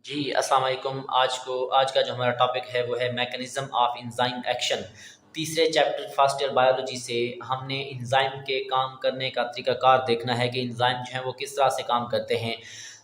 जी, अस्सलाम वालेकुम। आज का जो हमारा टॉपिक है वो है मैकेनिज़्म ऑफ एंजाइम एक्शन। तीसरे चैप्टर फर्स्ट ईयर बायोलॉजी से हमने एंजाइम के काम करने का तरीक़ाकार देखना है कि एंजाइम जो है वो किस तरह से काम करते हैं।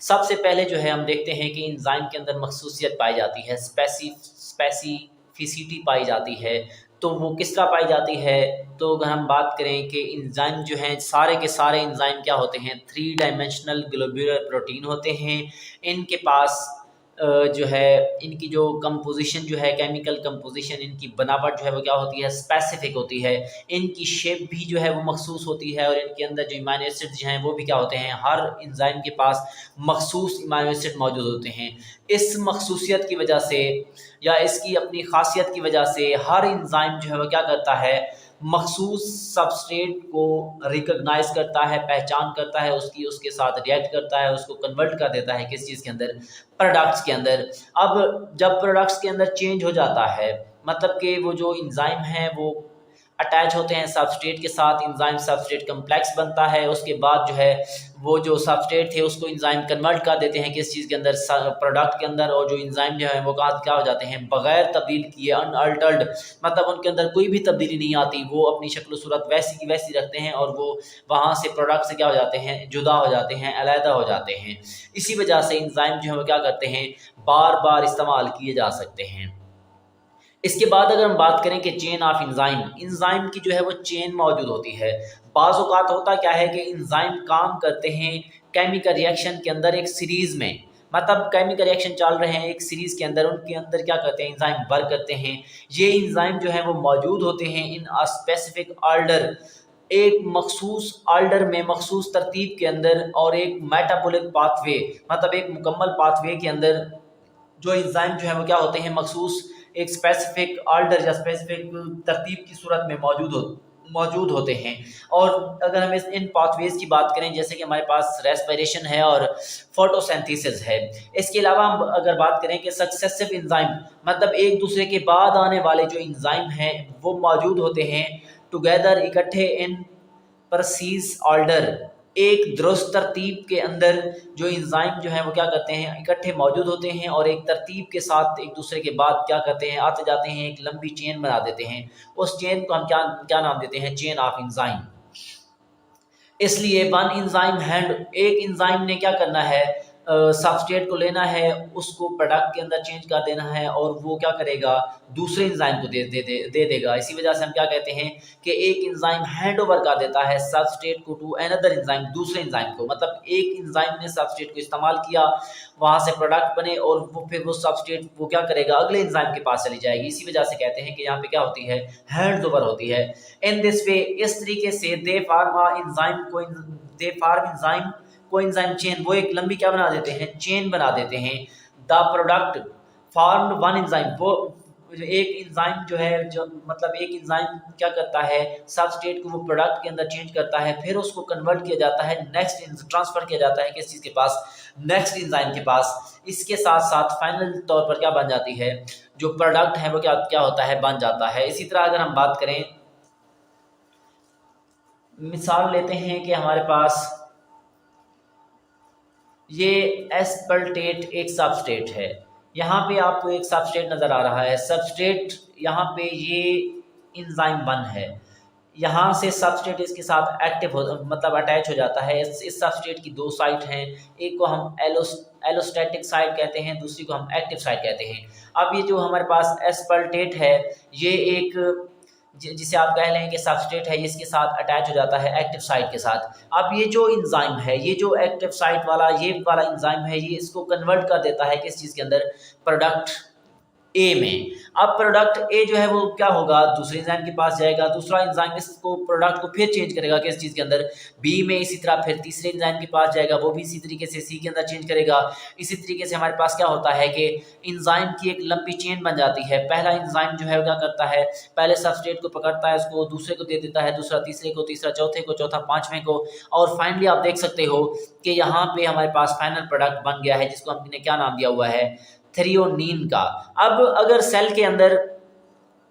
सबसे पहले जो है हम देखते हैं कि एंजाइम के अंदर मखसूसियत पाई जाती है, स्पेसिफ़िसिटी पाई जाती है। तो वो किस तरह पाई जाती है? तो अगर हम बात करें कि एंजाइम जो हैं सारे के सारे एंजाइम क्या होते हैं, 3 डायमेंशनल ग्लोब्यूलर प्रोटीन होते हैं। इनके पास जो है इनकी जो कंपोज़िशन जो है, केमिकल कंपोज़िशन, इनकी बनावट जो है वो क्या होती है, स्पेसिफ़िक होती है। इनकी शेप भी जो है वो मखसूस होती है और इनके अंदर जो अमीनो एसिड्स जो हैं वो भी क्या होते हैं, हर एंजाइम के पास मखसूस अमीनो एसिड मौजूद होते हैं। इस मखसूसियत की वजह से या इसकी अपनी ख़ासियत की वजह से हर एंजाइम जो है वो क्या करता है, मखसूस सबस्ट्रेट को रिकॉग्नाइज़ करता है, पहचान करता है, उसकी उसके साथ रिएक्ट करता है, उसको कन्वर्ट कर देता है किस चीज़ के अंदर, प्रोडक्ट्स के अंदर। अब जब प्रोडक्ट्स के अंदर चेंज हो जाता है, मतलब कि वो जो एंजाइम हैं वो अटैच होते हैं सबस्ट्रेट के साथ, एंजाइम सबस्ट्रेट कम्प्लेक्स बनता है। उसके बाद जो है वो जो सबस्ट्रेट थे उसको एंजाइम कन्वर्ट कर देते हैं किस चीज़ के अंदर, प्रोडक्ट के अंदर। और जो एंजाइम जो है वो क्या हो जाते हैं, बगैर तब्दील किए, अनअल्टर्ड, मतलब उनके अंदर कोई भी तब्दीली नहीं आती, वो अपनी शक्ल सूरत वैसी की वैसी रखते हैं और वो वहाँ से प्रोडक्ट से क्या हो जाते हैं, जुदा हो जाते हैं, अलहदा हो जाते हैं। इसी वजह से एंजाइम जो है वो क्या करते हैं, बार बार इस्तेमाल किए जा सकते हैं। इसके बाद अगर हम बात करें कि चेन ऑफ एंजाइम, एंजाइम की जो है वो चेन मौजूद होती है। बाज़ औक़ात होता क्या है कि एंजाइम काम करते हैं केमिकल रिएक्शन के अंदर एक सीरीज़ में, मतलब केमिकल रिएक्शन चल रहे हैं एक सीरीज़ के अंदर, उनके अंदर क्या करते हैं, एंजाइम वर्क करते हैं। ये एंजाइम जो है वो मौजूद होते हैं इन अ स्पेसिफिक ऑर्डर, एक मखसूस ऑर्डर में, मखसूस तरतीब के अंदर, और एक मेटाबॉलिक पाथवे, मतलब एक मुकम्मल पाथवे के अंदर। जो एंजाइम जो है वो क्या होते हैं, मखसूस एक स्पेसिफिक ऑर्डर या स्पेसिफिक तरतीब की सूरत में मौजूद होते हैं। और अगर हम इन पाथवेज की बात करें, जैसे कि हमारे पास रेस्पिरेशन है और फोटोसिंथेसिस है। इसके अलावा हम अगर बात करें कि सक्सेसिव एंजाइम, मतलब एक दूसरे के बाद आने वाले जो एंजाइम हैं वो मौजूद होते हैं टुगेदर, इकट्ठे, इन परसीज ऑर्डर, एक दुरुस्त तरतीब के अंदर। जो एंजाइम जो है वो क्या करते हैं, इकट्ठे मौजूद होते हैं और एक तरतीब के साथ एक दूसरे के बाद क्या करते हैं, आते जाते हैं, एक लंबी चेन बना देते हैं। उस चेन को हम क्या क्या नाम देते हैं, चेन ऑफ एंजाइम। इसलिए वन एंजाइम हैंड, एक एंजाइम ने क्या करना है, सबस्ट्रेट को लेना है, उसको प्रोडक्ट के अंदर चेंज कर देना है और वो क्या करेगा, दूसरे एंजाइम को दे देगा। इसी वजह से हम क्या कहते हैं कि एक एंजाइम हैंड ओवर कर देता है सबस्ट्रेट को टू अनदर एंजाइम, दूसरे एंजाइम को। मतलब एक एंजाइम ने सबस्ट्रेट को इस्तेमाल किया, वहाँ से प्रोडक्ट बने और वो फिर वो सबस्ट्रेट वो क्या करेगा, अगले एंजाइम के पास चली जाएगी। इसी वजह से कहते हैं कि यहाँ पे क्या होती है, हैंड ओवर होती है। इन दिस वे, इस तरीके से दे फार्म एंजाइम को एंजाइम चेन, वो एक लंबी क्या बना देते हैं, चेन बना देते हैं। The product formed one enzyme, वो एक एंजाइम जो है, जो मतलब एक एंजाइम क्या करता है, सबस्ट्रेट को वो प्रोडक्ट के अंदर चेंज करता है, फिर उसको कन्वर्ट किया जाता है, नेक्स्ट ट्रांसफर किया जाता है किस चीज़ के पास, नेक्स्ट एंजाइम के पास। इसके साथ साथ फाइनल तौर पर क्या बन जाती है, जो प्रोडक्ट है वो क्या क्या होता है, बन जाता है। इसी तरह अगर हम बात करें, मिसाल लेते हैं कि हमारे पास ये एस्पर्टेट एक सबस्ट्रेट है। यहाँ पे आपको एक सबस्ट्रेट नज़र आ रहा है, सबस्ट्रेट यहाँ पे ये एंजाइम 1 है। यहाँ से सबस्ट्रेट इसके साथ एक्टिव हो, मतलब अटैच हो जाता है। इस सबस्ट्रेट की 2 साइट हैं, एक को हम एलोस्टैटिक साइट कहते हैं, दूसरी को हम एक्टिव साइट कहते हैं। अब ये जो हमारे पास एस्पर्टेट है, ये एक जिसे आप कह लें कि सबस्ट्रेट है, इसके साथ अटैच हो जाता है एक्टिव साइट के साथ। अब ये जो एंजाइम है, ये जो एक्टिव साइट वाला ये वाला एंजाइम है, ये इसको कन्वर्ट कर देता है किस चीज़ के अंदर, प्रोडक्ट ए में। अब प्रोडक्ट ए जो है वो क्या होगा, दूसरे एंजाइम के पास जाएगा, दूसरा एंजाइम इसको प्रोडक्ट को फिर चेंज करेगा किस चीज़ के अंदर, बी में। इसी तरह फिर तीसरे एंजाइम के पास जाएगा, वो भी इसी तरीके से सी के अंदर चेंज करेगा। इसी तरीके से हमारे पास क्या होता है कि एंजाइम की एक लंबी चेन बन जाती है। पहला एंजाइम जो है वो क्या करता है, पहले सबस्ट्रेट को पकड़ता है, उसको दूसरे को दे देता है, दूसरा तीसरे को, तीसरा चौथे को, चौथा पांचवें को, और फाइनली आप देख सकते हो कि यहाँ पे हमारे पास फाइनल प्रोडक्ट बन गया है, जिसको हमने क्या नाम दिया हुआ है, थ्रियोनीन का। अब अगर सेल के अंदर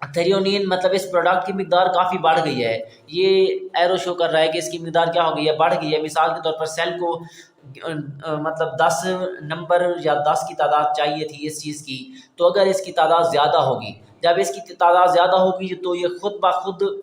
थ्रेओनीन मतलब इस प्रोडक्ट की मिकदार काफ़ी बढ़ गई है। ये एरो शो कर रहा है कि इसकी मिकदार क्या हो गई है, बढ़ गई है। मिसाल के तौर पर सेल को मतलब 10 नंबर या 10 की तादाद चाहिए थी इस चीज़ की, तो अगर इसकी तादाद ज़्यादा होगी, जब इसकी तादाद ज़्यादा होगी तो ये खुद ब खुद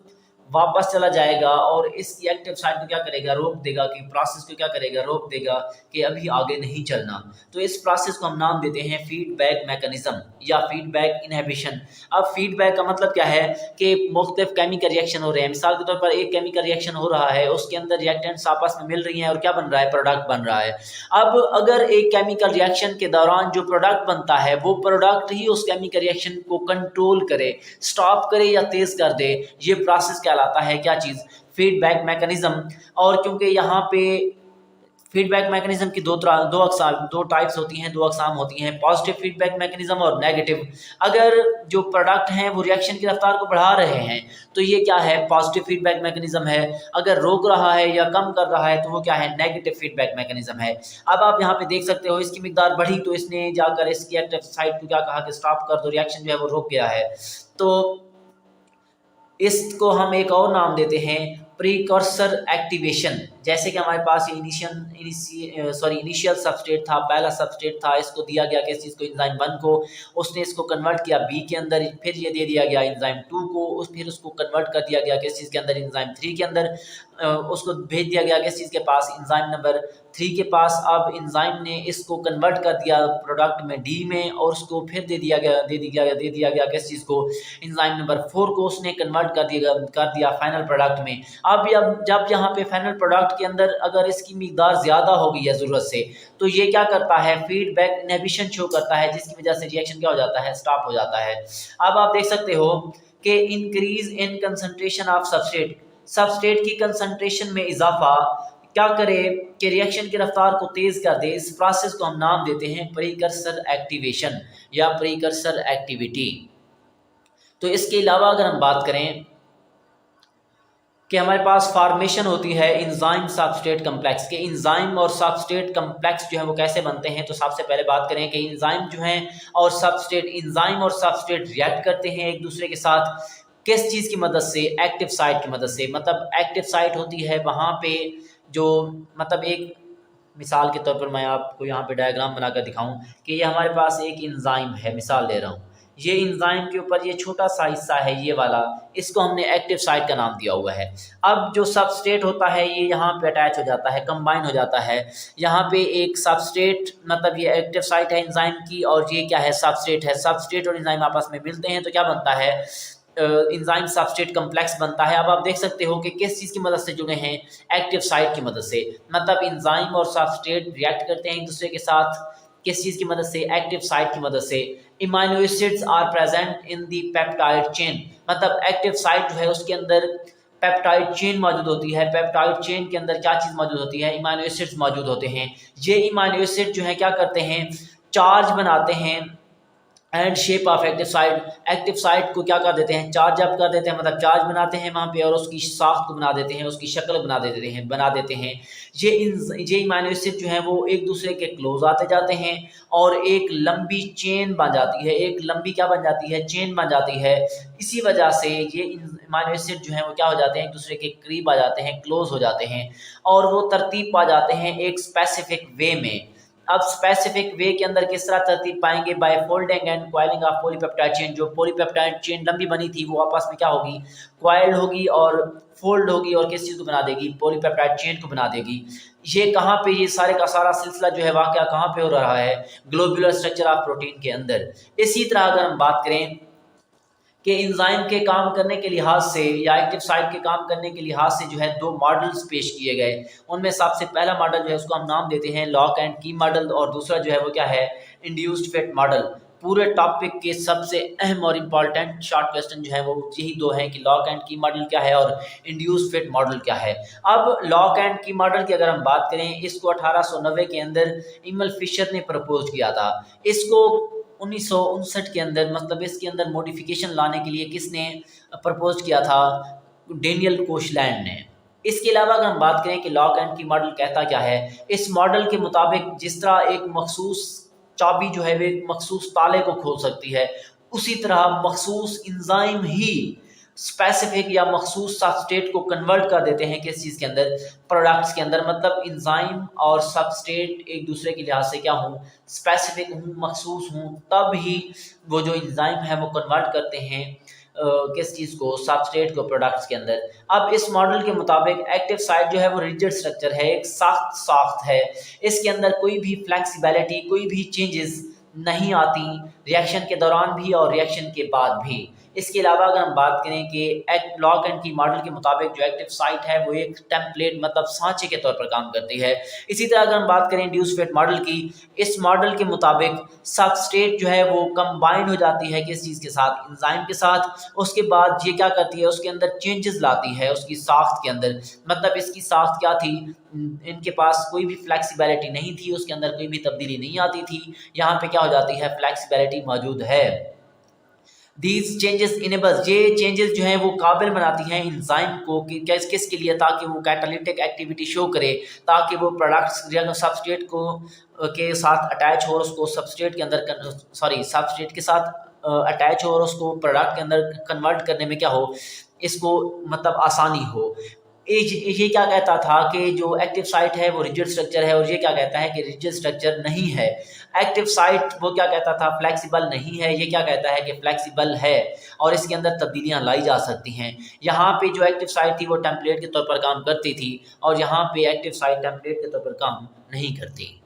वापस चला जाएगा और इसकी एक्टिव साइट को क्या करेगा, रोक देगा, कि प्रोसेस को क्या करेगा, रोक देगा कि अभी आगे नहीं चलना। तो इस प्रोसेस को हम नाम देते हैं फीडबैक मैकेनिज्म या फीडबैक इनहिबिशन। अब फीडबैक का मतलब क्या है कि मुख्तलिफ केमिकल रिएक्शन हो रहे हैं। मिसाल के तौर पर एक केमिकल रिएक्शन हो रहा है, उसके अंदर रिएक्टेंट्स आपस में मिल रही हैं और क्या बन रहा है, प्रोडक्ट बन रहा है। अब अगर एक केमिकल रिएक्शन के दौरान जो प्रोडक्ट बनता है वो प्रोडक्ट ही उस केमिकल रिएक्शन को कंट्रोल करे, स्टॉप करे या तेज कर दे, ये प्रोसेस कहलाता है क्या चीज़, फीडबैक मैकेनिज्म। और क्योंकि यहाँ पे फीडबैक मैकेनिज्म की दो टाइप्स होती हैं, दो अकसाम होती हैं, पॉजिटिव फीडबैक मैकेनिज्म और नेगेटिव। अगर जो प्रोडक्ट हैं वो रिएक्शन की रफ्तार को बढ़ा रहे हैं तो ये क्या है, पॉजिटिव फीडबैक मैकेनिज्म है। अगर रोक रहा है या कम कर रहा है तो वो क्या है, नेगेटिव फीडबैक मैकेनिज्म है। अब आप यहाँ पे देख सकते हो इसकी मिकदार बढ़ी तो इसने जाकर इसकी एक्टिव साइट को क्या कहा कि स्टॉप कर दो, रिएक्शन जो है वो रुक गया है। तो इसको हम एक और नाम देते हैं प्रीकर्सर एक्टिवेशन। जैसे कि हमारे पास इनिशियल सबस्ट्रेट था, पहला सबस्ट्रेट था, इसको दिया गया किस चीज़ को, एंजाइम 1 को, उसने इसको कन्वर्ट किया बी के अंदर, फिर ये दे दिया गया एंजाइम 2 को, फिर उसको कन्वर्ट कर दिया गया किस चीज़ के अंदर, एंजाइम 3 के अंदर, उसको भेज दिया गया किस चीज़ के पास, एंजाइम नंबर 3 के पास। अब एंजाइम ने इसको कन्वर्ट कर दिया प्रोडक्ट में डी में और उसको फिर दे दिया गया किस चीज़ को, एंजाइम नंबर 4 को उसने कन्वर्ट कर दिया फाइनल प्रोडक्ट में। अब जब यहाँ पे फाइनल प्रोडक्ट के अंदर अगर इसकी मिकदार ज़्यादा हो गई है ज़रूरत से, तो ये क्या करता है, फीडबैक इनहिबिशन शो करता है, जिसकी वजह से रिएक्शन क्या हो जाता है, स्टॉप हो जाता है। अब आप देख सकते हो कि increase in concentration of substrate की कंसंट्रेशन में इजाफा क्या करे कि रिएक्शन की रफ्तार को तेज कर दे। इस प्रोसेस को हम नाम देते हैं प्रीकर्सर एक्टिवेशन या प्रीकर्सर एक्टिविटी। तो इसके अलावा अगर हम बात करें कि हमारे पास फार्मेशन होती है एंजाइम सबस्ट्रेट कम्प्लेक्स के, एंजाइम और सबस्ट्रेट कम्प्लेक्स जो है वो कैसे बनते हैं। तो सबसे पहले बात करें कि एंजाइम जो हैं और एंजाइम और सबस्ट्रेट रिएक्ट करते हैं एक दूसरे के साथ, किस चीज़ की मदद से, एक्टिव साइट की मदद से। मतलब एक्टिव साइट होती है वहाँ पे जो, मतलब एक मिसाल के तौर पर मैं आपको यहाँ पे डायग्राम बनाकर दिखाऊं कि ये हमारे पास एक एंजाइम है, मिसाल ले रहा हूँ, ये एंजाइम के ऊपर ये छोटा सा हिस्सा है ये वाला, इसको हमने एक्टिव साइट का नाम दिया हुआ है। अब जो सबस्ट्रेट होता है ये यहाँ पे अटैच हो जाता है, कंबाइन हो जाता है, यहाँ पे एक सबस्ट्रेट, मतलब ये एक्टिव साइट है एंजाइम की और ये क्या है, सबस्ट्रेट है। सबस्ट्रेट और एंजाइम आपस में मिलते हैं तो क्या बनता है, एंजाइम सबस्ट्रेट कम्प्लेक्स बनता है। अब आप देख सकते हो कि किस चीज़ की मदद से जुड़े हैं, एक्टिव साइट की मदद से। मतलब एंजाइम और सबस्ट्रेट रिएक्ट करते हैं एक दूसरे के साथ, किस चीज़ की मदद से, एक्टिव साइट की मदद से। Amino acids are present in the peptide chain, मतलब एक्टिव साइट जो है उसके अंदर पेप्टाइड चेन मौजूद होती है। पेप्टाइड चेन के अंदर क्या चीज़ मौजूद होती है, इमाइनो एसिड्स मौजूद होते हैं। ये इमाइनो एसिड जो है क्या करते हैं, चार्ज बनाते हैं and shape of active site को क्या कर देते हैं, चार्ज अप कर देते हैं, मतलब चार्ज बनाते हैं वहाँ पे और उसकी साख्त को बना देते हैं, उसकी शक्ल बना देते हैं। ये इमाइनो एसिड जो है वो एक दूसरे के क्लोज आते जाते हैं और एक लंबी चेन बन जाती है, एक लंबी क्या बन जाती है, चेन बन जाती है। इसी वजह से ये इमाइनो एसिड जो है वो क्या हो जाते हैं, एक दूसरे के करीब आ जाते हैं, क्लोज हो जाते हैं और वो तरतीब पा जाते हैं एक स्पेसिफिक वे में। अब स्पेसिफिक वे के अंदर किस तरह तरतीब पाएंगे, by folding and coiling of polypeptide chain. जो पॉलीपेप्टाइड चेन लंबी बनी थी वो आपस में क्या होगी, क्वाइल्ड होगी और फोल्ड होगी और किस चीज़ को बना देगी, पॉलीपेप्टाइड चेन को बना देगी। ये कहाँ पे, ये सारे का सारा सिलसिला जो है वाक़या कहाँ पे हो रहा है, ग्लोब्यूलर स्ट्रक्चर ऑफ प्रोटीन के अंदर। इसी तरह अगर हम बात करें कि एंजाइम के काम करने के लिहाज से या एक्टिव साइट के काम करने के लिहाज से जो है दो मॉडल्स पेश किए गए। उनमें सबसे पहला मॉडल जो है उसको हम नाम देते हैं लॉक एंड की मॉडल और दूसरा जो है वो क्या है, इंड्यूस्ड फिट मॉडल। पूरे टॉपिक के सबसे अहम और इम्पॉर्टेंट शॉर्ट क्वेश्चन जो है वो यही दो हैं कि लॉक एंड की मॉडल क्या है और इंड्यूस्ड फिट मॉडल क्या है। अब लॉक एंड की मॉडल की अगर हम बात करें, इसको 1890 के अंदर इमल फिशर ने प्रपोज किया था। इसको 1959 के अंदर, मतलब इसके अंदर मॉडिफिकेशन लाने के लिए किसने प्रपोज किया था, डेनियल कोशलैंड ने। इसके अलावा अगर हम बात करें कि लॉक एंड की मॉडल कहता क्या है, इस मॉडल के मुताबिक जिस तरह एक मखसूस चाबी जो है वो एक मखसूस ताले को खोल सकती है, उसी तरह मखसूस इंजाइम ही स्पेसिफिक या मखसूस सबस्ट्रेट को कन्वर्ट कर देते हैं किस चीज़ के अंदर, प्रोडक्ट्स के अंदर। मतलब इंजाइम और सबस्ट्रेट एक दूसरे के लिहाज से क्या हूँ, स्पेसिफिक हूँ, मखसूस हूँ, तब ही वो जो इंजाइम है वो कन्वर्ट करते हैं किस चीज़ को, सबस्ट्रेट को, प्रोडक्ट्स के अंदर। अब इस मॉडल के मुताबिक एक्टिव साइट जो है वो रिजिड स्ट्रक्चर है, एक सख्त साख्त है, इसके अंदर कोई भी फ्लेक्सिबिलिटी, कोई भी चेंजेस नहीं आती रिएक्शन के दौरान भी और रिएक्शन के बाद भी। इसके अलावा अगर हम बात करें कि लॉक एंड की मॉडल के मुताबिक जो एक्टिव साइट है वो एक टेम्पलेट मतलब सांचे के तौर पर काम करती है। इसी तरह अगर हम बात करें इंड्यूस फेट मॉडल की, इस मॉडल के मुताबिक सबस्ट्रेट जो है वो कंबाइन हो जाती है किस चीज़ के साथ, इंजाइम के साथ। उसके बाद ये क्या करती है, उसके अंदर चेंजेस लाती है उसकी साख्त के अंदर। मतलब इसकी साख्त क्या थी, इनके पास कोई भी फ्लेक्सिबिलिटी नहीं थी, उसके अंदर कोई भी तब्दीली नहीं आती थी, यहाँ पे क्या हो जाती है, फ्लेक्सिबिलिटी मौजूद है। दीज चेंजेस इनेबल्स, ये चेंजेस जो हैं वो काबिल बनाती हैं इंजाइम को कि किसके लिए, ताकि वो कैटालिटिक एक्टिविटी शो करे, ताकि वो प्रोडक्ट्स सबस्ट्रेट को के साथ अटैच हो और उसको सबस्ट्रेट के अंदर सबस्ट्रेट के साथ अटैच हो और उसको प्रोडक्ट के अंदर कन्वर्ट करने में क्या हो, इसको मतलब आसानी हो। ये क्या कहता था कि जो एक्टिव साइट है वो रिजिड स्ट्रक्चर है, और ये क्या कहता है कि रिजिड स्ट्रक्चर नहीं है। एक्टिव साइट वो क्या कहता था, फ्लेक्सिबल नहीं है, ये क्या कहता है कि फ्लेक्सिबल है और इसके अंदर तब्दीलियां लाई जा सकती हैं। यहाँ पे जो एक्टिव साइट थी वो टेम्पलेट के तौर पर काम करती थी, और यहाँ पे एक्टिव साइट टेम्पलेट के तौर पर काम नहीं करती।